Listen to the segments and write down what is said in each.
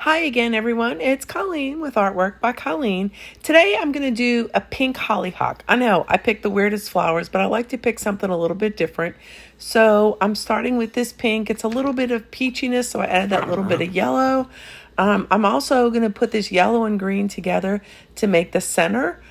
Hi again, everyone. It's Colleen with Artwork by Colleen. Today I'm going to do a pink hollyhock. I know I picked the weirdest flowers, but I like to pick something a little bit different. So I'm starting with this pink. It's a little bit of peachiness, so I added that little bit of yellow. I'm also going to put this yellow and green together to make the center.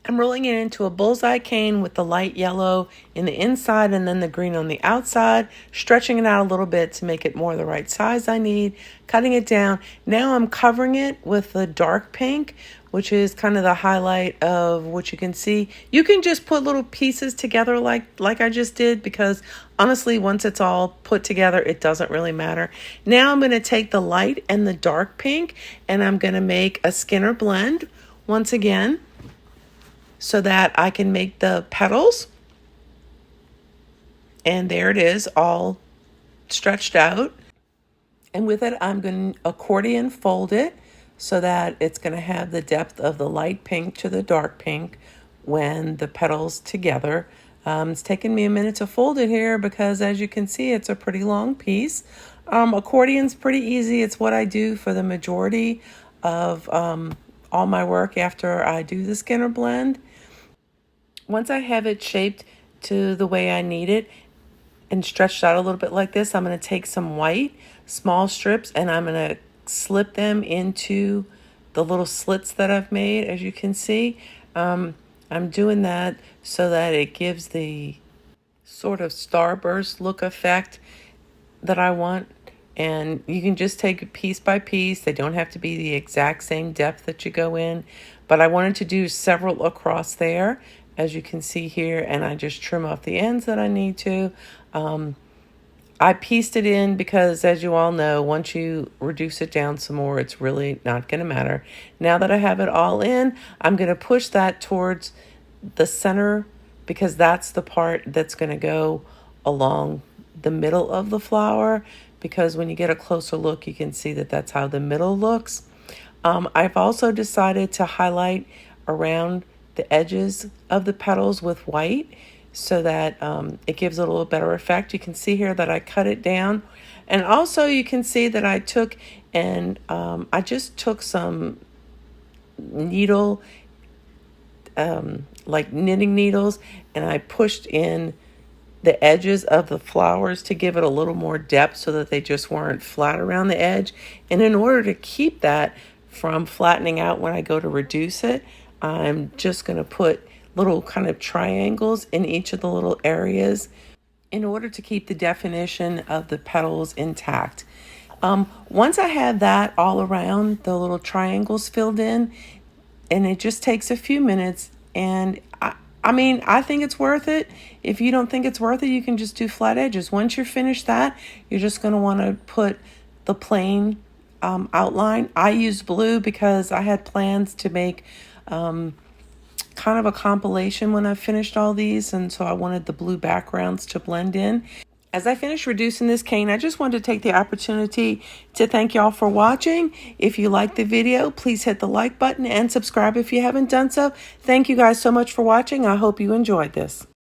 I'm rolling it into a bullseye cane with the light yellow in the inside and then the green on the outside, stretching it out a little bit to make it more the right size I need, cutting it down. Now I'm covering it with the dark pink, which is kind of the highlight of what you can see. You can just put little pieces together like I just did, because honestly, once it's all put together, it doesn't really matter. Now I'm going to take the light and the dark pink and I'm going to make a Skinner blend once again, so that I can make the petals. And there it is, all stretched out. And with it, I'm going to accordion fold it so that it's going to have the depth of the light pink to the dark pink when the petals together. It's taken me a minute to fold it here because, as you can see, it's a pretty long piece. Accordion's pretty easy. It's what I do for the majority of all my work after I do the Skinner blend. Once I have it shaped to the way I need it and stretched out a little bit like this, I'm going to take some white, small strips, and I'm going to slip them into the little slits that I've made, as you can see. I'm doing that so that it gives the sort of starburst look effect that I want. And you can just take it piece by piece. They don't have to be the exact same depth that you go in. But I wanted to do several across there, as you can see here, and I just trim off the ends that I need to. I pieced it in because, as you all know, once you reduce it down some more, it's really not going to matter. Now that I have it all in, I'm going to push that towards the center because that's the part that's going to go along the middle of the flower, because when you get a closer look, you can see that that's how the middle looks. I've also decided to highlight around the edges of the petals with white so that it gives it a little better effect. You can see here that I cut it down, and also you can see that I took and I just took some needle, like knitting needles, and I pushed in the edges of the flowers to give it a little more depth so that they just weren't flat around the edge. And in order to keep that from flattening out when I go to reduce it, I'm just going to put little kind of triangles in each of the little areas in order to keep the definition of the petals intact. Once I have that all around, the little triangles filled in, and it just takes a few minutes, and I mean, I think it's worth it. If you don't think it's worth it, you can just do flat edges. Once you're finished that, you're just going to want to put the plain outline. I used blue because I had plans to make kind of a compilation when I finished all these, and so I wanted the blue backgrounds to blend in. As I finished reducing this cane, I just wanted to take the opportunity to thank y'all for watching. If you liked the video, please hit the like button and subscribe if you haven't done so. Thank you guys so much for watching. I hope you enjoyed this.